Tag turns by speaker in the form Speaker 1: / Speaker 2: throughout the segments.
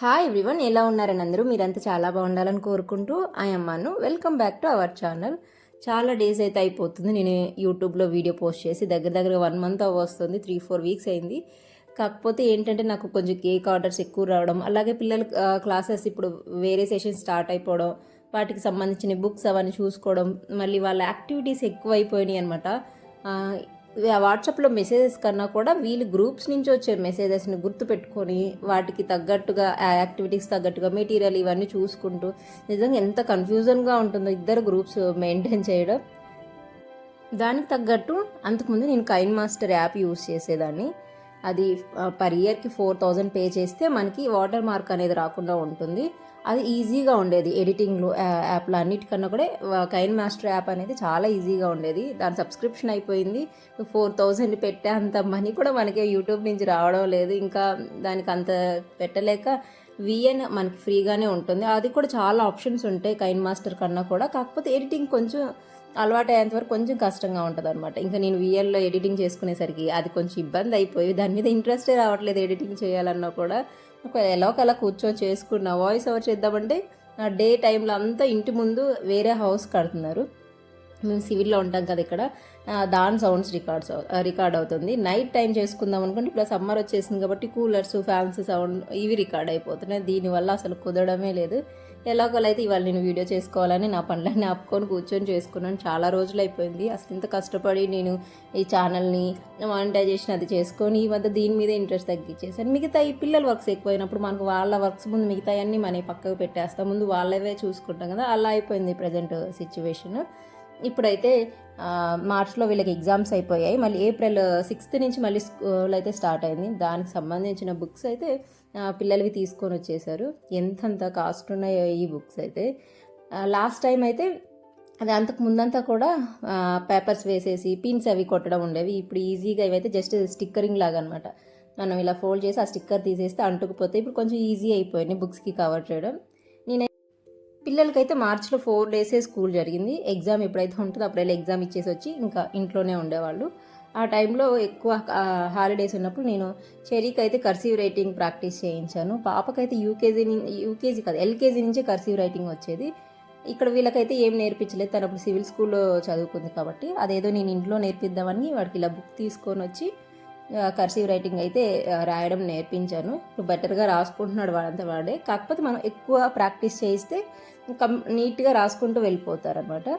Speaker 1: Hi everyone, ఎలా ఉన్నారని అందరూ మీరంతా చాలా బాగుండాలని కోరుకుంటూ అమ్మాను welcome back to our channel. చాలా డేస్ అయితే అయిపోతుంది నేను యూట్యూబ్లో వీడియో పోస్ట్ చేసి, దగ్గరగా 1 మంత్ వస్తుంది, 3-4 వీక్స్ అయింది. కాకపోతే ఏంటంటే నాకు కొంచెం కేక్ ఆర్డర్స్ ఎక్కువ రావడం, అలాగే పిల్లల క్లాసెస్ ఇప్పుడు వేరే సెషన్ స్టార్ట్ అయిపోవడం, వాటికి సంబంధించిన బుక్స్ అవన్నీ చూసుకోవడం, మళ్ళీ వాళ్ళ యాక్టివిటీస్ ఎక్కువ అయిపోయినాయి అనమాట. వాట్సాప్లో మెసేజెస్ కన్నా కూడా వీళ్ళు గ్రూప్స్ నుంచి వచ్చే మెసేజెస్ని గుర్తుపెట్టుకొని వాటికి తగ్గట్టుగా యాక్టివిటీస్ తగ్గట్టుగా మెటీరియల్ ఇవన్నీ చూసుకుంటూ నిజంగా ఎంత కన్ఫ్యూజన్గా ఉంటుందో ఇద్దరు గ్రూప్స్ మెయింటైన్ చేయడం. దానికి తగ్గట్టు అంతకుముందు నేను కైన్ మాస్టర్ యాప్ యూస్ చేసేదాన్ని. అది పర్ ఇయర్కి 4000 పే చేస్తే మనకి వాటర్ మార్క్ అనేది రాకుండా ఉంటుంది. అది ఈజీగా ఉండేది ఎడిటింగ్లో. యాప్లో అన్నిటికన్నా కూడా కైన్ మాస్టర్ యాప్ అనేది చాలా ఈజీగా ఉండేది. దాని సబ్స్క్రిప్షన్ అయిపోయింది, 4000 పెట్టే అంత మనీ కూడా మనకి యూట్యూబ్ నుంచి రావడం లేదు. ఇంకా దానికి అంత పెట్టలేక విఎన్ మనకి ఫ్రీగానే ఉంటుంది. అది కూడా చాలా ఆప్షన్స్ ఉంటాయి కైన్ మాస్టర్ కన్నా కూడా. కాకపోతే ఎడిటింగ్ కొంచెం అలవాటు అయ్యేంత వరకు కొంచెం కష్టంగా ఉంటుంది అనమాట. ఇంకా నేను విఎన్లో ఎడిటింగ్ చేసుకునేసరికి అది కొంచెం ఇబ్బంది అయిపోయి దాని మీద ఇంట్రెస్టే రావట్లేదు. ఎడిటింగ్ చేయాలన్నా కూడా ఎలాగోలా కూర్చొని చేసుకున్న వాయిస్ ఓవర్ చేద్దామంటే డే టైంలో అంతా ఇంటి ముందు వేరే హౌస్ కడుతున్నారు. మేము సివిల్లో ఉంటాం కదా ఇక్కడ, దాని సౌండ్స్ రికార్డ్ అవుతుంది. నైట్ టైం చేసుకుందాం అనుకుంటే ఇప్పుడు సమ్మర్ వచ్చేసింది కాబట్టి కూలర్స్, ఫ్యాన్స్ సౌండ్ ఇవి రికార్డ్ అయిపోతున్నాయి. దీనివల్ల అసలు కుదరడమే లేదు. ఎలాగోలా అయితే ఇవాళ నేను వీడియో చేసుకోవాలని నా పనులన్నీ ఆపుకొని కూర్చొని చేసుకున్నాను. చాలా రోజులు అయిపోయింది. అసలు ఇంత కష్టపడి నేను ఈ ఛానల్ని మానిటైజేషన్ అది చేసుకొని ఈ మధ్య దీని మీద ఇంట్రెస్ట్ తగ్గించేసాను. మిగతా ఈ పిల్లల వర్క్స్ ఎక్కువైనప్పుడు మనకు వాళ్ళ వర్క్స్ ముందు మిగతా అన్నీ మన పక్కకు పెట్టేస్తాం, ముందు వాళ్ళవే చూసుకుంటాం కదా, అలా అయిపోయింది ప్రజెంట్ సిచ్యువేషన్. ఇప్పుడైతే మార్చ్లో వీళ్ళకి ఎగ్జామ్స్ అయిపోయాయి. మళ్ళీ ఏప్రిల్ 6th నుంచి మళ్ళీ స్కూల్ అయితే స్టార్ట్ అయింది. దానికి సంబంధించిన బుక్స్ అయితే పిల్లలవి తీసుకొని వచ్చేసారు. ఎంతంత కాస్ట్ ఉన్నాయో ఈ బుక్స్ అయితే. లాస్ట్ టైం అయితే అది అంతకు ముందంతా కూడా పేపర్స్ వేసేసి పిన్స్ అవి కొట్టడం ఉండేవి. ఇప్పుడు ఈజీగా ఇవైతే జస్ట్ స్టిక్కరింగ్ లాగా అనమాట. మనం ఇలా ఫోల్డ్ చేసి ఆ స్టిక్కర్ తీసేస్తే అంటుకుపోతే ఇప్పుడు కొంచెం ఈజీ అయిపోయింది బుక్స్కి కవర్ చేయడం. పిల్లలకైతే మార్చిలో 4 days స్కూల్ జరిగింది. ఎగ్జామ్ ఎప్పుడైతే ఉంటుందో అప్పుడైతే ఎగ్జామ్ ఇచ్చేసి వచ్చి ఇంకా ఇంట్లోనే ఉండేవాళ్ళు. ఆ టైంలో ఎక్కువ హాలిడేస్ ఉన్నప్పుడు నేను చెరీకి అయితే కర్సివ్ రైటింగ్ ప్రాక్టీస్ చేయించాను. పాపకైతే యూకేజీ కాదు ఎల్కేజీ నుంచే కర్సివ్ రైటింగ్ వచ్చేది. ఇక్కడ వీళ్ళకైతే ఏం నేర్పించలేదు. తను అప్పుడు సివిల్ స్కూల్లో చదువుకుంది కాబట్టి అదేదో నేను ఇంట్లో నేర్పిద్దామని వాడికి ఇలా బుక్ తీసుకొని వచ్చి కర్సివ్ రైటింగ్ అయితే రాయడం నేర్పించాను. ఇప్పుడు బెటర్గా రాసుకుంటున్నాడు వాడంతా వాడే. కాకపోతే మనం ఎక్కువ ప్రాక్టీస్ చేయిస్తే నీట్గా రాసుకుంటూ వెళ్ళిపోతారనమాట.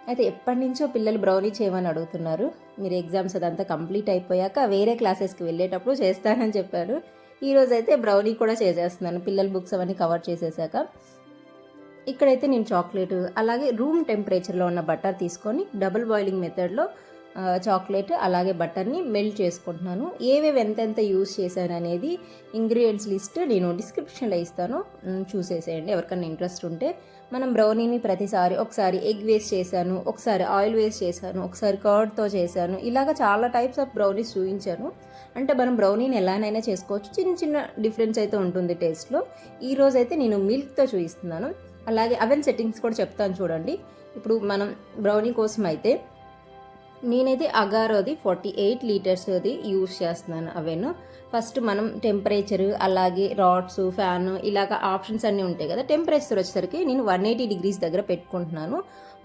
Speaker 1: అయితే ఎప్పటి నుంచో పిల్లలు బ్రౌనీ చేయమని అడుగుతున్నారు. మీరు ఎగ్జామ్స్ అదంతా కంప్లీట్ అయిపోయాక వేరే క్లాసెస్కి వెళ్ళేటప్పుడు చేస్తానని చెప్పారు. ఈరోజు అయితే బ్రౌనీ కూడా చేసేస్తున్నాను పిల్లల బుక్స్ అవన్నీ కవర్ చేసేసాక. ఇక్కడైతే నేను చాక్లెట్ అలాగే రూమ్ టెంపరేచర్లో ఉన్న బటర్ తీసుకొని డబుల్ బాయిలింగ్ మెథడ్లో చాక్లెట్ అలాగే బటర్ని మెల్ట్ చేసుకుంటున్నాను. ఏవేవి ఎంతెంత యూస్ చేశాను అనేది ఇంగ్రీడియంట్స్ లిస్ట్ నేను డిస్క్రిప్షన్లో ఇస్తాను, చూసేసేయండి ఎవరికైనా ఇంట్రెస్ట్ ఉంటే. మనం బ్రౌనీని ప్రతిసారి ఒకసారి ఎగ్ వేస్ట్ చేశాను, ఒకసారి ఆయిల్ వేస్ట్ చేశాను, ఒకసారి కర్డ్తో చేశాను. ఇలాగ చాలా టైప్స్ ఆఫ్ బ్రౌనీస్ చూపించాను. అంటే మనం బ్రౌనీని ఎలానైనా చేసుకోవచ్చు, చిన్న చిన్న డిఫరెన్స్ అయితే ఉంటుంది టేస్ట్లో. ఈరోజైతే నేను మిల్క్తో చూపిస్తున్నాను. అలాగే అవెన్ సెట్టింగ్స్ కూడా చెప్తాను చూడండి. ఇప్పుడు మనం బ్రౌనీ కోసం అయితే నేనైతే అగారోది 48 లీటర్స్ది యూస్ చేస్తున్నాను అవెన్. ఫస్ట్ మనం టెంపరేచర్ అలాగే రాడ్స్, ఫ్యాన్ ఇలాగ ఆప్షన్స్ అన్నీ ఉంటాయి కదా. టెంపరేచర్ వచ్చేసరికి నేను 180 degrees దగ్గర పెట్టుకుంటున్నాను.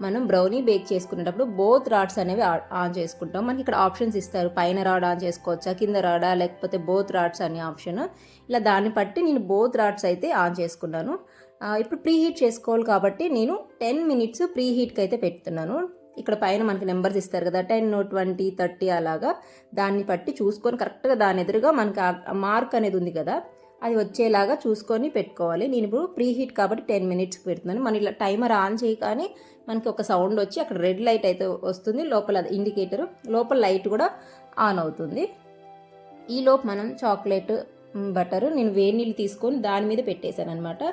Speaker 1: మనం బ్రౌనీ బేక్ చేసుకునేటప్పుడు బోత్ రాడ్స్ అనేవి ఆన్ చేసుకుంటాం. మనకి ఇక్కడ ఆప్షన్స్ ఇస్తారు, పైన రాడ్ ఆన్ చేసుకోవచ్చా, కింద రాడా, లేకపోతే బోత్ రాడ్స్ అనే ఆప్షన్. ఇలా దాన్ని బట్టి నేను బోత్ రాడ్స్ అయితే ఆన్ చేసుకున్నాను. ఇప్పుడు ప్రీ హీట్ చేసుకోవాలి కాబట్టి నేను 10 minutes ప్రీ హీట్కి అయితే పెడుతున్నాను. ఇక్కడ పైన మనకి నెంబర్స్ ఇస్తారు కదా, 10, 20, 30 అలాగా. దాన్ని బట్టి చూసుకొని కరెక్ట్గా దాని ఎదురుగా మనకి మార్క్ అనేది ఉంది కదా, అది వచ్చేలాగా చూసుకొని పెట్టుకోవాలి. నేను ఇప్పుడు ప్రీ హీట్ కాబట్టి 10 minutesకి పెడుతున్నాను. మనం ఇలా టైమర్ ఆన్ చేయగానే మనకి ఒక సౌండ్ వచ్చి అక్కడ రెడ్ లైట్ అయితే వస్తుంది, లోపల ఇండికేటర్, లోపల లైట్ కూడా ఆన్ అవుతుంది. ఈలోపు మనం చాక్లెట్, బటర్ నేను వేడి నీళ్ళు తీసుకొని దాని మీద పెట్టేశాను అనమాట.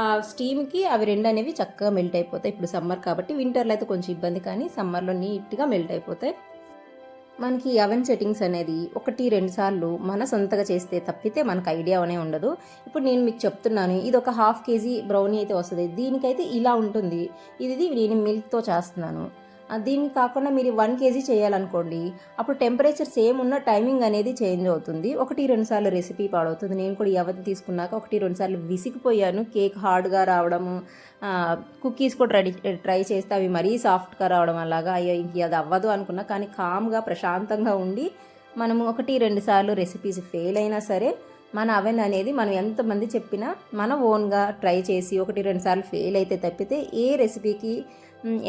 Speaker 1: ఆ స్టీమ్కి అవి రెండు అనేవి చక్కగా మెల్ట్ అయిపోతాయి. ఇప్పుడు సమ్మర్ కాబట్టి, వింటర్లో అయితే కొంచెం ఇబ్బంది, కానీ సమ్మర్లో నీట్గా మెల్ట్ అయిపోతాయి. మనకి అవెన్ సెట్టింగ్స్ అనేది 1-2 సార్లు మన సొంతగా చేస్తే తప్పితే మనకు ఐడియా అనే ఉండదు. ఇప్పుడు నేను మీకు చెప్తున్నాను, ఇది ఒక 1/2 kg బ్రౌనీ అయితే వస్తుంది. దీనికైతే ఇలా ఉంటుంది. ఇది నేను మిల్క్తో చేస్తున్నాను. దీన్ని కాకుండా మీరు 1 కేజీ చేయాలనుకోండి, అప్పుడు టెంపరేచర్ సేమ్ ఉన్న టైమింగ్ అనేది చేంజ్ అవుతుంది. 1-2 సార్లు రెసిపీ పాడవుతుంది. నేను కూడా ఈ అవధి తీసుకున్నాక 1-2 సార్లు విసిగిపోయాను. కేక్ హార్డ్గా రావడము, కుకీస్ కూడా ట్రై చేస్తే అవి మరీ సాఫ్ట్గా రావడం అలాగా, అయ్యో ఇంక అది అవ్వదు అనుకున్నా. కానీ కామ్గా ప్రశాంతంగా ఉండి మనము 1-2 సార్లు రెసిపీస్ ఫెయిల్ అయినా సరే మన అవెన్ అనేది మనం ఎంతమంది చెప్పినా మన ఓన్గా ట్రై చేసి 1-2 సార్లు ఫెయిల్ అయితే తప్పితే ఏ రెసిపీకి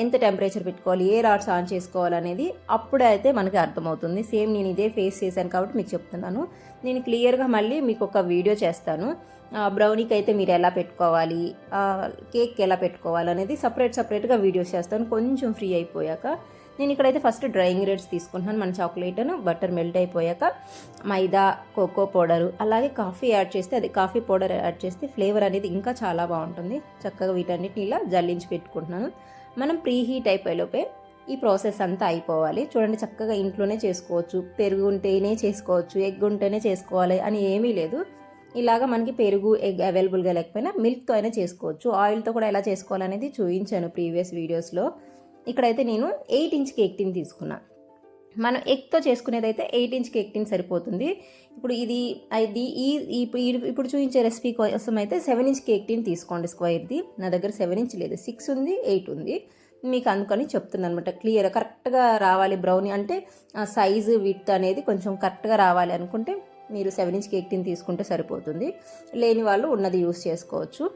Speaker 1: ఎంత టెంపరేచర్ పెట్టుకోవాలి, ఏ రాడ్స్ ఆన్ చేసుకోవాలనేది అప్పుడైతే మనకి అర్థమవుతుంది. సేమ్ నేను ఇదే ఫేస్ చేశాను కాబట్టి మీకు చెప్తున్నాను. నేను క్లియర్గా మళ్ళీ మీకు ఒక వీడియో చేస్తాను. బ్రౌనీకి అయితే మీరు ఎలా పెట్టుకోవాలి, కేక్ ఎలా పెట్టుకోవాలి అనేది సపరేట్గా వీడియోస్ చేస్తాను కొంచెం ఫ్రీ అయిపోయాక. నేను ఇక్కడైతే ఫస్ట్ డ్రై ఇంగ్రీడియంట్స్ తీసుకుంటున్నాను. మన చాక్లెట్ను బటర్ మెల్ట్ అయిపోయాక మైదా, కోకో పౌడరు, అలాగే కాఫీ యాడ్ చేస్తే, అది కాఫీ పౌడర్ యాడ్ చేస్తే ఫ్లేవర్ అనేది ఇంకా చాలా బాగుంటుంది. చక్కగా వీటన్నిటిని ఇలా జల్లించి పెట్టుకుంటున్నాను. మనం ప్రీ హీట్ అయిపోయేలోపే ఈ ప్రాసెస్ అంతా అయిపోవాలి. చూడండి, చక్కగా ఇంట్లోనే చేసుకోవచ్చు. పెరుగు ఉంటేనే చేసుకోవచ్చు, ఎగ్ ఉంటేనే చేసుకోవాలి అని ఏమీ లేదు. ఇలాగా మనకి పెరుగు, ఎగ్ అవైలబుల్గా లేకపోయినా మిల్క్తో అయినా చేసుకోవచ్చు. ఆయిల్తో కూడా ఎలా చేసుకోవాలనేది చూపించాను ప్రీవియస్ వీడియోస్లో. ఇక్కడైతే నేను 8 ఇంచ్ కేక్ టిన్ తీసుకున్నాను. మనం ఎగ్తో చేసుకునేదైతే 8 ఇంచ్ కేక్ టిన్ సరిపోతుంది. ఇప్పుడు ఇప్పుడు చూపించే రెసిపీ కోసం అయితే 7 ఇంచ్ కేక్ టిన్ తీసుకోండి స్క్వేర్ది. నా దగ్గర 7 ఇంచ్ లేదు, 6 ఉంది, 8 ఉంది. మీకు అందుకని చెప్తున్నాను అనమాట. క్లియర్ కరెక్ట్గా రావాలి బ్రౌనీ అంటే సైజు విడ్త్ అనేది కొంచెం కరెక్ట్గా రావాలి అనుకుంటే మీరు 7 ఇంచ్ కేక్ టిన్ తీసుకుంటే సరిపోతుంది. లేని వాళ్ళు ఉన్నది యూస్ చేసుకోవచ్చు.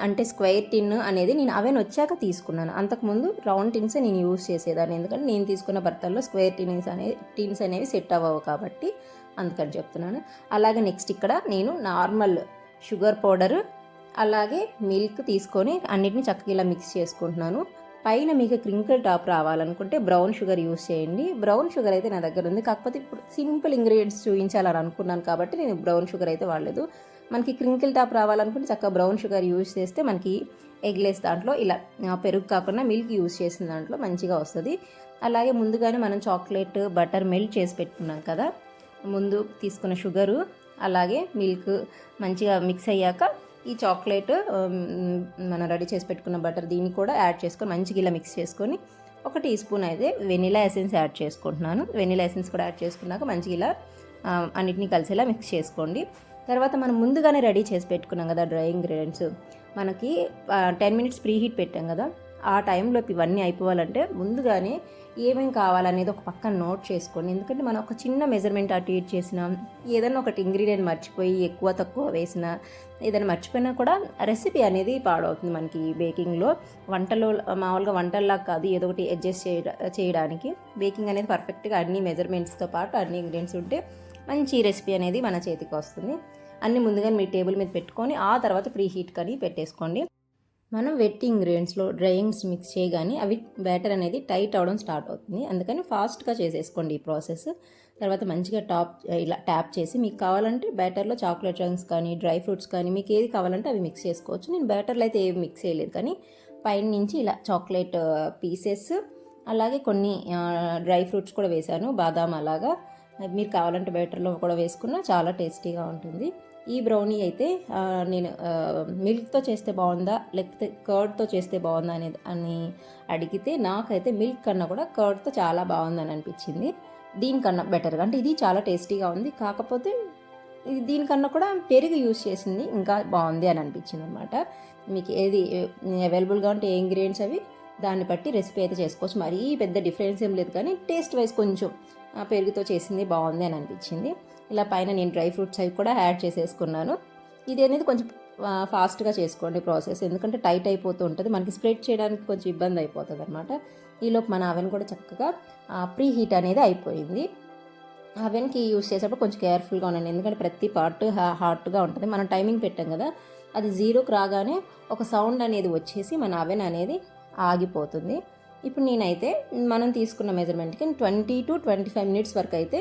Speaker 1: అంటే స్క్వేర్ టిన్ అనేది నేను అవెన్ వచ్చాక తీసుకున్నాను. అంతకుముందు రౌండ్ టిన్స్ నేను యూస్ చేసేదాన్ని, ఎందుకంటే నేను తీసుకున్న బర్తల్లో స్క్వేర్ టిన్స్ అనేవి సెట్ అవ్వవు కాబట్టి అందుకని చెప్తున్నాను. అలాగే నెక్స్ట్ ఇక్కడ నేను నార్మల్ షుగర్ పౌడర్ అలాగే మిల్క్ తీసుకొని అన్నిటిని చక్కగా ఇలా మిక్స్ చేసుకుంటున్నాను. పైన మీకు క్రింకిల్ టాప్ రావాలనుకుంటే బ్రౌన్ షుగర్ యూస్ చేయండి. బ్రౌన్ షుగర్ అయితే నా దగ్గర ఉంది, కాకపోతే ఇప్పుడు సింపుల్ ఇంగ్రీడియంట్స్ చూపించాలని అనుకున్నాను కాబట్టి నేను బ్రౌన్ షుగర్ అయితే వాడలేదు. మనకి క్రింకిల్ టాప్ రావాలనుకుంటే చక్కగా బ్రౌన్ షుగర్ యూజ్ చేస్తే మనకి ఎగ్లెస్ దాంట్లో ఇలా పెరుగు కాకుండా మిల్క్ యూజ్ చేసిన దాంట్లో మంచిగా వస్తుంది. అలాగే ముందుగానే మనం చాక్లెట్, బటర్ మెల్ట్ చేసి పెట్టుకున్నాం కదా, ముందు తీసుకున్న షుగరు అలాగే మిల్క్ మంచిగా మిక్స్ అయ్యాక ఈ చాక్లెట్ మనం రెడీ చేసి పెట్టుకున్న బటర్ దీన్ని కూడా యాడ్ చేసుకొని మంచిగా ఇలా మిక్స్ చేసుకొని 1 టీ స్పూన్ అయితే వెనిలా ఎసెన్స్ యాడ్ చేసుకుంటున్నాను. వెనిలా ఎసెన్స్ కూడా యాడ్ చేసుకున్నాక మంచిగా ఇలా అన్నిటినీ కలిసేలా మిక్స్ చేసుకోండి. తర్వాత మనం ముందుగానే రెడీ చేసి పెట్టుకున్నాం కదా డ్రై ఇంగ్రీడియంట్స్, మనకి 10 మినిట్స్ ప్రీ హీట్ పెట్టాం కదా, ఆ టైంలోపు ఇవన్నీ అయిపోవాలంటే ముందుగానే ఏమేమి కావాలనేది ఒక పక్కన నోట్ చేసుకోండి. ఎందుకంటే మనం ఒక చిన్న మెజర్మెంట్ అటు ఇటు చేసినా, ఏదైనా ఒకటి ఇంగ్రీడియంట్ మర్చిపోయి ఎక్కువ తక్కువ వేసినా, ఏదైనా మర్చిపోయినా కూడా రెసిపీ అనేది పాడవుతుంది. మనకి బేకింగ్లో మామూలుగా వంటల్లా కాదు, ఏదో ఒకటి అడ్జస్ట్ చేయడానికి బేకింగ్ అనేది పర్ఫెక్ట్గా అన్ని మెజర్మెంట్స్తో పాటు అన్ని ఇంగ్రీడియంట్స్ ఉంటే మంచి రెసిపీ అనేది మన చేతికి వస్తుంది. అన్నీ ముందుగా మీ టేబుల్ మీద పెట్టుకొని ఆ తర్వాత ప్రీ హీట్ కానీ పెట్టేసుకోండి. మనం వెట్ ఇంగ్రీడియంట్స్లో డ్రైయింగ్స్ మిక్స్ చేయగానే అవి బ్యాటర్ అనేది టైట్ అవడం స్టార్ట్ అవుతుంది. అందుకని ఫాస్ట్గా చేసేసుకోండి ఈ ప్రాసెస్. తర్వాత మంచిగా ఇలా ట్యాప్ చేసి మీకు కావాలంటే బ్యాటర్లో చాక్లెట్ చంక్స్ కానీ డ్రై ఫ్రూట్స్ కానీ మీకు ఏది కావాలంటే అవి మిక్స్ చేసుకోవచ్చు. నేను బ్యాటర్లో అయితే ఏవి మిక్స్ చేయలేదు, కానీ పైన నుంచి ఇలా చాక్లెట్ పీసెస్ అలాగే కొన్ని డ్రై ఫ్రూట్స్ కూడా వేశాను, బాదాం అలాగా. మీరు కావాలంటే బ్యాటర్లో కూడా వేసుకున్నా చాలా టేస్టీగా ఉంటుంది. ఈ బ్రౌనీ అయితే నేను మిల్క్తో చేస్తే బాగుందా లేకపోతే కర్డ్తో చేస్తే బాగుందా అని అడిగితే నాకైతే మిల్క్ కన్నా కూడా కర్డ్తో చాలా బాగుందని అనిపించింది. దీనికన్నా బెటర్గా అంటే ఇది చాలా టేస్టీగా ఉంది, కాకపోతే దీనికన్నా కూడా పెరుగు యూస్ చేసింది ఇంకా బాగుంది అని అనిపించింది అనమాట. మీకు ఏది అవైలబుల్గా ఉంటే ఏ ఇంగ్రీడియంట్స్ అవి దాన్ని బట్టి రెసిపీ అయితే చేసుకోవచ్చు. మరీ పెద్ద డిఫరెన్స్ ఏం లేదు, కానీ టేస్ట్ వైజ్ కొంచెం పెరుగుతో చేసింది బాగుంది అని అనిపించింది. ఇలా పైన నేను డ్రై ఫ్రూట్స్ అవి కూడా యాడ్ చేసేసుకున్నాను. ఇది అనేది కొంచెం ఫాస్ట్గా చేసుకోండి ప్రాసెస్, ఎందుకంటే టైట్ అయిపోతూ ఉంటుంది, మనకి స్ప్రెడ్ చేయడానికి కొంచెం ఇబ్బంది అయిపోతుంది అనమాట. ఈలోపు మన అవెన్ కూడా చక్కగా ప్రీ హీట్ అనేది అయిపోయింది. అవెన్కి యూస్ చేసేటప్పుడు కొంచెం కేర్ఫుల్గా ఉండండి, ఎందుకంటే ప్రతి పార్ట్ హాట్గా ఉంటుంది. మనం టైమింగ్ పెట్టాం కదా, అది 0కి రాగానే ఒక సౌండ్ అనేది వచ్చేసి మన అవెన్ అనేది ఆగిపోతుంది. ఇప్పుడు నేనైతే మనం తీసుకున్న మెజర్మెంట్కి 20 to 25 మినిట్స్ వరకు అయితే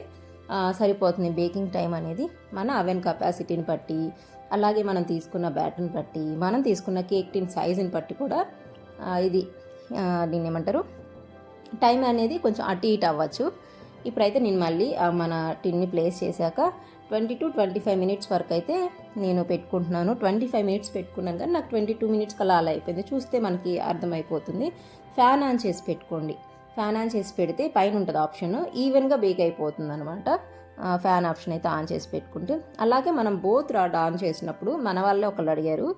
Speaker 1: సరిపోతుంది బేకింగ్ టైం అనేది. మన అవెన్ కెపాసిటీని బట్టి అలాగే మనం తీసుకున్న బ్యాటర్ని బట్టి మనం తీసుకున్న కేక్ టిన్ సైజుని బట్టి కూడా దీన్ని ఏమంటారు టైం అనేది కొంచెం అటు ఇటు అవ్వచ్చు. ఇప్పుడైతే నేను మళ్ళీ మన టిన్ని ప్లేస్ చేశాక 20 to 25 మినిట్స్ వరకు అయితే నేను పెట్టుకుంటున్నాను. 25 మినిట్స్ పెట్టుకున్నాను కానీ నాకు 22 మినిట్స్ కల్లా అలా అయిపోయింది. చూస్తే మనకి అర్థమైపోతుంది. ఫ్యాన్ ఆన్ చేసి పెట్టుకోండి. ఫ్యాన్ ఆన్ చేసి పెడితే పైన ఉంటుంది ఆప్షన్, ఈవెన్గా బేక్ అయిపోతుంది అనమాట. ఫ్యాన్ ఆప్షన్ అయితే ఆన్ చేసి పెట్టుకుంటే. అలాగే మనం బోత్ రాడ్ ఆన్ చేసినప్పుడు మన వాళ్ళే ఒకళ్ళు అడిగారు,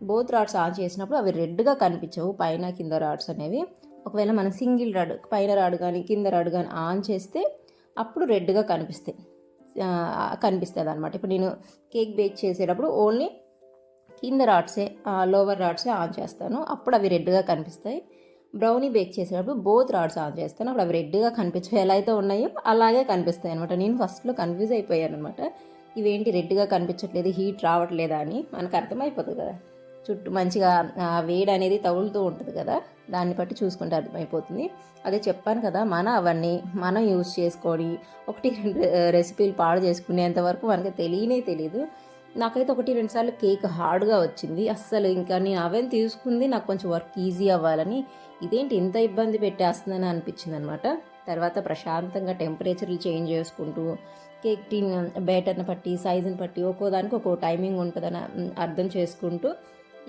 Speaker 1: బోత్ రాడ్స్ ఆన్ చేసినప్పుడు అవి రెడ్గా కనిపించవు పైన కింద రాడ్స్ అనేవి. ఒకవేళ మనం సింగిల్ రాడ్ పైన రాడ్ కానీ కింద రాడ్ కానీ ఆన్ చేస్తే అప్పుడు రెడ్గా కనిపిస్తుంది అనమాట. ఇప్పుడు నేను కేక్ బేక్ చేసేటప్పుడు ఓన్లీ కింద రాడ్సే లోవర్ రాడ్సే ఆన్ చేస్తాను, అప్పుడు అవి రెడ్గా కనిపిస్తాయి. బ్రౌనీ బేక్ చేసేటప్పుడు బోత్ రాడ్స్ ఆన్ చేస్తాను, అప్పుడు అవి రెడ్గా కనిపించవు. ఎలా అయితే ఉన్నాయో అలాగే కనిపిస్తాయి అనమాట. నేను ఫస్ట్లో కన్ఫ్యూజ్ అయిపోయాను అనమాట, ఇవేంటి రెడ్గా కనిపించట్లేదు, హీట్ రావట్లేదా అని. మనకు అర్థమైపోతుంది కదా, చుట్టూ మంచిగా వేడి అనేది తగులుతూ ఉంటుంది కదా, దాన్ని బట్టి చూసుకుంటే అర్థమైపోతుంది. అదే చెప్పాను కదా, అవన్నీ మనం యూజ్ చేసుకొని 1-2 రెసిపీలు పాడు చేసుకునేంతవరకు మనకి తెలియదు. నాకైతే 1-2 సార్లు కేక్ హార్డ్గా వచ్చింది అస్సలు. ఇంకా నేను అవెన్ తీసుకుంది నాకు కొంచెం వర్క్ ఈజీ అవ్వాలని, ఇదేంటి ఇంత ఇబ్బంది పెట్టేస్తుందని అనిపించింది అనమాట. తర్వాత ప్రశాంతంగా టెంపరేచర్లు చేంజ్ చేసుకుంటూ కేక్ టిన్ బ్యాటర్ని బట్టి సైజుని బట్టి ఒక్కోదానికి ఒక్కో టైమింగ్ ఉంటుందని అర్థం చేసుకుంటూ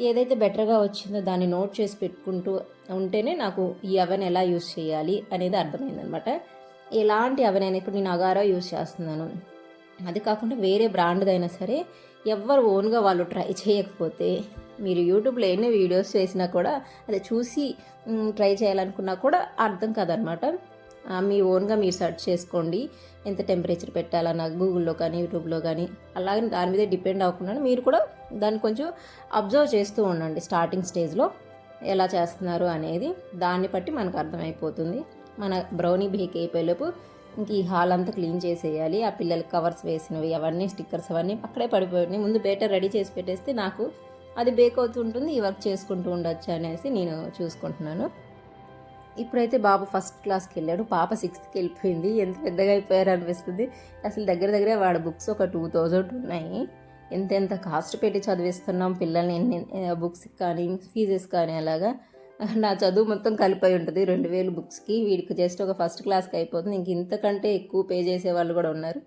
Speaker 1: ఏదైతే బెటర్గా వచ్చిందో దాన్ని నోట్ చేసి పెట్టుకుంటూ ఉంటేనే నాకు ఈ అవెన్ ఎలా యూస్ చేయాలి అనేది అర్థమైందనమాట. ఎలాంటి అవెన్ అయినా, ఇప్పుడు నేను అగారో యూస్ చేస్తున్నాను, అది కాకుండా వేరే బ్రాండ్దైనా సరే ఎవరు ఓన్గా వాళ్ళు ట్రై చేయకపోతే, మీరు యూట్యూబ్లో ఎన్ని వీడియోస్ చేసినా కూడా అదే చూసి ట్రై చేయాలనుకున్నా కూడా అర్థం కాదనమాట. మీ ఓన్గా మీరు సెర్చ్ చేసుకోండి, ఎంత టెంపరేచర్ పెట్టాలన్నా గూగుల్లో కానీ యూట్యూబ్లో కానీ. అలాగే దాని మీదే డిపెండ్ అవ్వకుండా మీరు కూడా దాన్ని కొంచెం అబ్జర్వ్ చేస్తూ ఉండండి. స్టార్టింగ్ స్టేజ్లో ఎలా చేస్తున్నారు అనేది దాన్ని బట్టి మనకు అర్థమైపోతుంది. మన బ్రౌనీ బేక్ అయిపోయేలోపు ఇంక ఈ హాల్ అంతా క్లీన్ చేసేయాలి. ఆ పిల్లలకి కవర్స్ వేసినవి అవన్నీ స్టిక్కర్స్ అవన్నీ అక్కడే పడిపోయినాయి. ముందు బేటర్ రెడీ చేసి పెట్టేస్తే నాకు అది బేక్ అవుతుంటుంది, ఈ వర్క్ చేసుకుంటూ ఉండొచ్చు అనేసి నేను చూసుకుంటున్నాను. ఇప్పుడైతే బాబు ఫస్ట్ క్లాస్కి వెళ్ళాడు, పాప 6th వెళ్ళిపోయింది. ఎంత పెద్దగా అయిపోయారు అనిపిస్తుంది. అసలు దగ్గర వాడి బుక్స్ ఒక 2000 ఉన్నాయి. ఎంత కాస్ట్ పెట్టి చదివిస్తున్నాం పిల్లల్ని, ఎన్ని బుక్స్ కానీ ఫీజెస్ కానీ. అలాగా నా చదువు మొత్తం కలిపి ఉంటుంది 2000 బుక్స్కి. వీడికి జస్ట్ ఒక ఫస్ట్ క్లాస్కి అయిపోతుంది. ఇంక ఇంతకంటే ఎక్కువ పే చేసే వాళ్ళు కూడా ఉన్నారు.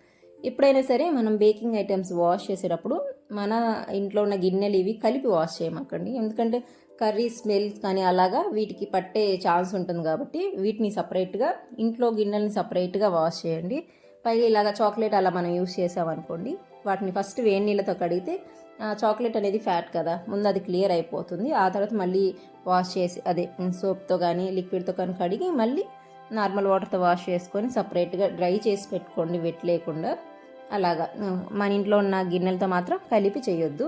Speaker 1: ఎప్పుడైనా సరే మనం బేకింగ్ ఐటమ్స్ వాష్ చేసేటప్పుడు మన ఇంట్లో ఉన్న గిన్నెలు ఇవి కలిపి వాష్ చేయమాకండి. ఎందుకంటే కర్రీ స్మెల్స్ కానీ అలాగా వీటికి పట్టే ఛాన్స్ ఉంటుంది కాబట్టి వీటిని సపరేట్గా, ఇంట్లో గిన్నెలని సపరేట్గా వాష్ చేయండి. పైగా ఇలాగ చాక్లెట్ అలా మనం యూస్ చేసామనుకోండి, వాటిని ఫస్ట్ వేడి నీళ్ళతో కడిగితే చాక్లెట్ అనేది ఫ్యాట్ కదా, ముందు అది క్లియర్ అయిపోతుంది. ఆ తర్వాత మళ్ళీ వాష్ చేసి అదే సోప్తో కానీ లిక్విడ్తో కానీ కడిగి మళ్ళీ నార్మల్ వాటర్తో వాష్ చేసుకొని సపరేట్గా డ్రై చేసి పెట్టుకోండి, వెట్ లేకుండా. అలాగా మన ఇంట్లో ఉన్న గిన్నెలతో మాత్రం కలిపి చేయొద్దు.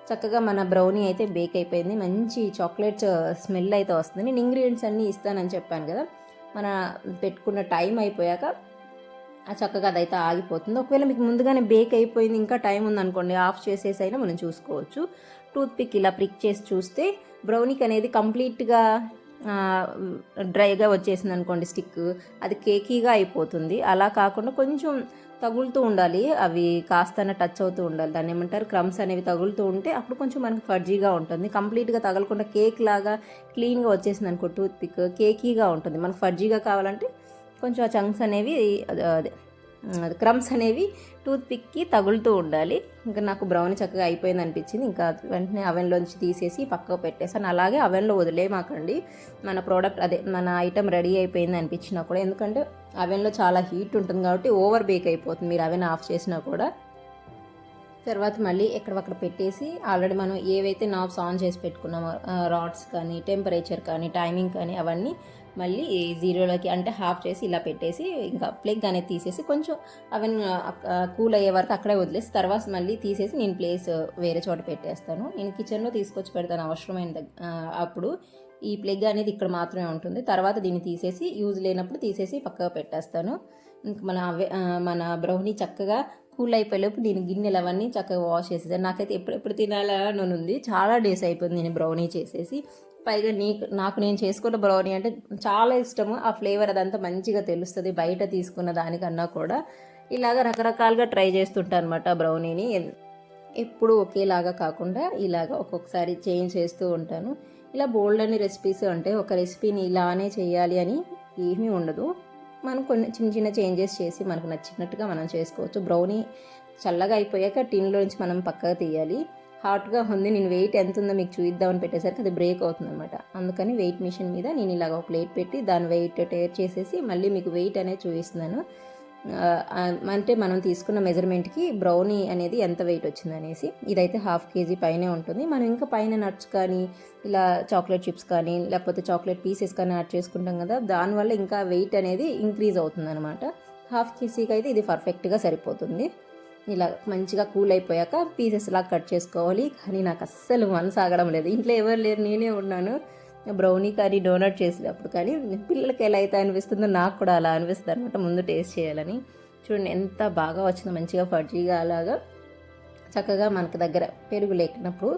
Speaker 1: చక్కగా మన బ్రౌనీ అయితే బేక్ అయిపోయింది. మంచి చాక్లెట్ స్మెల్ అయితే వస్తుంది. నేను ఇంగ్రీడియంట్స్ అన్నీ ఇస్తానని చెప్పాను కదా, మన పెట్టుకున్న టైం అయిపోయాక చక్కగా అదైతే ఆగిపోతుంది. ఒకవేళ మీకు ముందుగానే బేక్ అయిపోయింది ఇంకా టైం ఉందనుకోండి, ఆఫ్ చేసేసి అయినా మనం చూసుకోవచ్చు. టూత్పిక్ ఇలా ప్రిక్ చేసి చూస్తే బ్రౌనీకి అనేది కంప్లీట్గా డ్రైగా వచ్చేసింది అనుకోండి స్టిక్, అది కేకీగా అయిపోతుంది. అలా కాకుండా కొంచెం తగులుతూ ఉండాలి, అవి కాస్తన టచ్ అవుతూ ఉండాలి. దాన్ని ఏమంటారు, క్రమ్స్ అనేవి తగులుతూ ఉంటే అప్పుడు కొంచెం మనకి ఫర్జీగా ఉంటుంది. కంప్లీట్గా తగలకుండా కేక్ లాగా క్లీన్గా వచ్చేసింది అనుకో టూత్పిక్, కేకీగా ఉంటుంది. మనకు ఫర్జీగా కావాలంటే కొంచెం ఆ చంక్స్ అనేవి అదే క్రమ్స్ అనేవి టూత్పిక్కి తగులుతూ ఉండాలి. ఇంకా నాకు బ్రౌనీ చక్కగా అయిపోయింది అనిపించింది. ఇంకా వెంటనే అవెన్లోంచి తీసేసి పక్కకు పెట్టేసాను. అలాగే అవెన్లో వదిలేమాకండి. మన ప్రోడక్ట్ అదే మన ఐటెం రెడీ అయిపోయింది అనిపించినా కూడా, ఎందుకంటే అవెన్లో చాలా హీట్ ఉంటుంది కాబట్టి ఓవర్ బేక్ అయిపోతుంది మీరు అవెన్ ఆఫ్ చేసినా కూడా. తర్వాత మళ్ళీ ఎక్కడక్కడ పెట్టేసి ఆల్రెడీ మనం ఏవైతే నాబ్స్ ఆన్ చేసి పెట్టుకున్నామో రాడ్స్ కానీ టెంపరేచర్ కానీ టైమింగ్ కానీ అవన్నీ మళ్ళీ 0లోకి అంటే హాఫ్ చేసి ఇలా పెట్టేసి ఇంకా ప్లగ్ అనేది తీసేసి కొంచెం అవెన్ కూల్ అయ్యే వరకు అక్కడే వదిలేసి తర్వాత మళ్ళీ తీసేసి నేను ప్లేస్ వేరే చోట పెట్టేస్తాను. నేను కిచెన్లో తీసుకొచ్చి పెడతాను అవసరమైన అప్పుడు. ఈ ప్లగ్ అనేది ఇక్కడ మాత్రమే ఉంటుంది. తర్వాత దీన్ని తీసేసి యూజ్ లేనప్పుడు తీసేసి పక్కగా పెట్టేస్తాను. ఇంక మన బ్రౌనీ చక్కగా కూల్ అయిపోయేలోపు నేను గిన్నెలు అవన్నీ చక్కగా వాష్ చేసేసాను. నాకైతే ఎప్పుడెప్పుడు తినాలని ఉంది, చాలా డేస్ అయిపోయింది నేను బ్రౌనీ చేసేసి. పైగా నాకు నేను చేసుకున్న బ్రౌనీ అంటే చాలా ఇష్టము. ఆ ఫ్లేవర్ అదంతా మంచిగా తెలుస్తుంది బయట తీసుకున్న దానికన్నా కూడా. ఇలాగ రకరకాలుగా ట్రై చేస్తుంటాను అనమాట బ్రౌనీని. ఎప్పుడు ఒకేలాగా కాకుండా ఇలాగ ఒక్కొక్కసారి చేంజ్ చేస్తూ ఉంటాను. ఇలా బోల్డ్ అని రెసిపీస్ అంటే ఒక రెసిపీని ఇలానే చేయాలి అని ఏమీ ఉండదు. మనం కొన్ని చిన్న చిన్న చేంజెస్ చేసి మనకు నచ్చినట్టుగా మనం చేసుకోవచ్చు. బ్రౌనీ చల్లగా అయిపోయాక టిన్లో నుంచి మనం పక్కగా తీయాలి. హాట్గా ఉంది, నేను వెయిట్ ఎంత ఉందో మీకు చూద్దామని పెట్టేసరికి అది బ్రేక్ అవుతుంది అనమాట. అందుకని వెయిట్ మిషన్ మీద నేను ఇలాగ ఒక ప్లేట్ పెట్టి దాని వెయిట్ టేర్ చేసేసి మళ్ళీ మీకు వెయిట్ అనేది చూపిస్తున్నాను. అంటే మనం తీసుకున్న మెజర్మెంట్కి బ్రౌనీ అనేది ఎంత వెయిట్ వచ్చిందనేసి. ఇదైతే 1/2 kg పైనే ఉంటుంది. మనం ఇంకా పైన నట్స్ కానీ ఇలా చాక్లెట్ చిప్స్ కానీ లేకపోతే చాక్లెట్ పీసెస్ కానీ యాడ్ చేసుకుంటాం కదా, దానివల్ల ఇంకా వెయిట్ అనేది ఇంక్రీజ్ అవుతుంది అనమాట. 1/2 kgకి అయితే ఇది పర్ఫెక్ట్గా సరిపోతుంది. ఇలా మంచిగా కూల్ అయిపోయాక పీసెస్ లాగా కట్ చేసుకోవాలి. కానీ నాకు అస్సలు మనసు ఆగడం లేదు, ఇంట్లో ఎవరు లేరు, నేనే ఉన్నాను. బ్రౌనీ కానీ డోనట్ చేసేటప్పుడు కానీ పిల్లలకి ఎలా అయితే అనిపిస్తుందో నాకు కూడా అలా అనిపిస్తుంది అనమాట, ముందు టేస్ట్ చేయాలని. చూడండి ఎంత బాగా వచ్చిందో, మంచిగా ఫడ్జీగా అలాగా చక్కగా. మనకు దగ్గర పెరుగు లేకున్నప్పుడు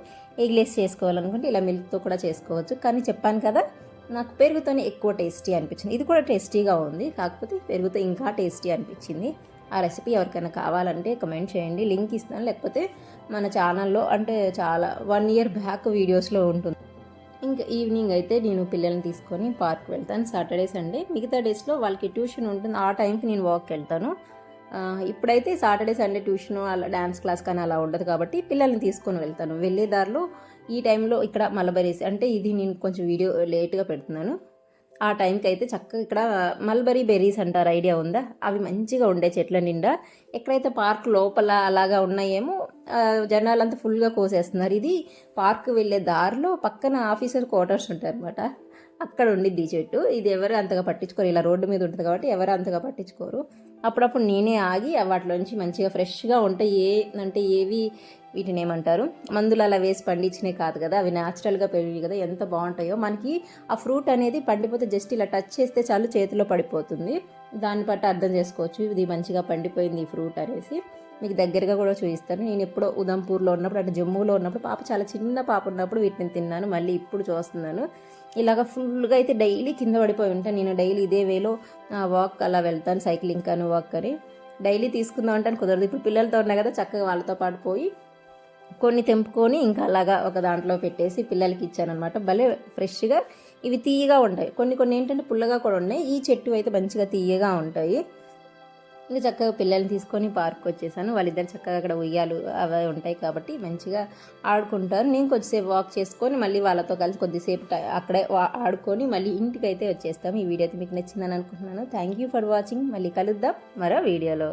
Speaker 1: ఎగ్లెస్ చేసుకోవాలనుకుంటే ఇలా మిల్క్తో కూడా చేసుకోవచ్చు. కానీ చెప్పాను కదా, నాకు పెరుగుతోనే ఎక్కువ టేస్టీ అనిపించింది. ఇది కూడా టేస్టీగా ఉంది, కాకపోతే పెరుగుతో ఇంకా టేస్టీ అనిపించింది. ఆ రెసిపీ ఎవరికైనా కావాలంటే కమెంట్ చేయండి, లింక్ ఇస్తాను. లేకపోతే మన ఛానల్లో అంటే చాలా 1 year బ్యాక్ వీడియోస్లో ఉంటుంది. ఇంకా ఈవినింగ్ అయితే నేను పిల్లల్ని తీసుకొని పార్క్ వెళ్తాను. సాటర్డే సండే, మిగతా డేస్లో వాళ్ళకి ట్యూషన్ ఉంటుంది, ఆ టైంకి నేను వాక్కి వెళ్తాను. ఇప్పుడైతే సాటర్డే సండే ట్యూషను అలా డ్యాన్స్ క్లాస్ కానీ అలా ఉండదు కాబట్టి పిల్లల్ని తీసుకొని వెళ్తాను. వెళ్ళే దారిలో ఈ టైంలో ఇక్కడ మలబరీస్, అంటే ఇది నేను కొంచెం వీడియో లేట్గా పెడుతున్నాను. ఆ టైంకి అయితే చక్కగా ఇక్కడ మల్బరీ బెర్రీస్ అంటారు, ఐడియా ఉందా? అవి మంచిగా ఉండే చెట్ల నిండా. ఎక్కడైతే పార్క్ లోపల అలాగా ఉన్నాయేమో జనాలంతా ఫుల్గా కోసేస్తున్నారు. ఇది పార్క్ వెళ్ళే దారిలో పక్కన ఆఫీసర్ క్వార్టర్స్ ఉంటారనమాట, అక్కడ ఉండిద్ది ఈ చెట్టు. ఇది ఎవరు అంతగా పట్టించుకోరు, ఇలా రోడ్డు మీద ఉంటుంది కాబట్టి ఎవరు అంతగా పట్టించుకోరు. అప్పుడప్పుడు నేనే ఆగి వాటిలోంచి మంచిగా ఫ్రెష్గా ఉంటాయి. అంటే ఏవి వీటిని ఏమంటారు, మందులు అలా వేసి పండించినవి కాదు కదా, అవి న్యాచురల్గా పెరిగి కదా, ఎంత బాగుంటాయో. మనకి ఆ ఫ్రూట్ అనేది పండిపోతే జస్ట్ ఇలా టచ్ చేస్తే చాలు చేతిలో పడిపోతుంది. దాన్ని బట్టి అర్థం చేసుకోవచ్చు ఇది మంచిగా పండిపోయింది ఈ ఫ్రూట్ అనేసి. మీకు దగ్గరగా కూడా చూపిస్తాను. నేను ఎప్పుడో ఉదంపూర్లో ఉన్నప్పుడు, అంటే జమ్మూలో ఉన్నప్పుడు, పాప చాలా చిన్న పాప ఉన్నప్పుడు వీటిని తిన్నాను. మళ్ళీ ఇప్పుడు చూస్తున్నాను. ఇలాగ ఫుల్గా అయితే డైలీ కింద పడిపోయి ఉంటాను. నేను డైలీ ఇదే వేలో వాక్ అలా వెళ్తాను, సైక్లింగ్ కానీ వాక్ అని. డైలీ తీసుకుందాం అంటాను, కుదరదు. ఇప్పుడు పిల్లలతో ఉన్నా కదా, చక్కగా వాళ్ళతో పాటు పోయి కొన్ని తెంపుకొని ఇంకా అలాగా ఒక దాంట్లో పెట్టేసి పిల్లలకి ఇచ్చానమాట. భలే ఫ్రెష్గా ఇవి తీయగా ఉంటాయి. కొన్ని ఏంటంటే పుల్లగా కూడా ఉన్నాయి. ఈ చెట్టు అయితే మంచిగా తీయగా ఉంటాయి. ఇంకా చక్కగా పిల్లల్ని తీసుకొని పార్క్ వచ్చేసాను. వాళ్ళిద్దరు చక్కగా అక్కడ ఉయ్యాలు అవి ఉంటాయి కాబట్టి మంచిగా ఆడుకుంటారు. నేను కొద్దిసేపు వాక్ చేసుకొని మళ్ళీ వాళ్ళతో కలిసి కొద్దిసేపు అక్కడే ఆడుకొని మళ్ళీ ఇంటికి అయితే వచ్చేస్తాము. ఈ వీడియో అయితే మీకు నచ్చిందని అనుకుంటున్నాను. Thank you for watching. మళ్ళీ కలుద్దాం మరో వీడియోలో.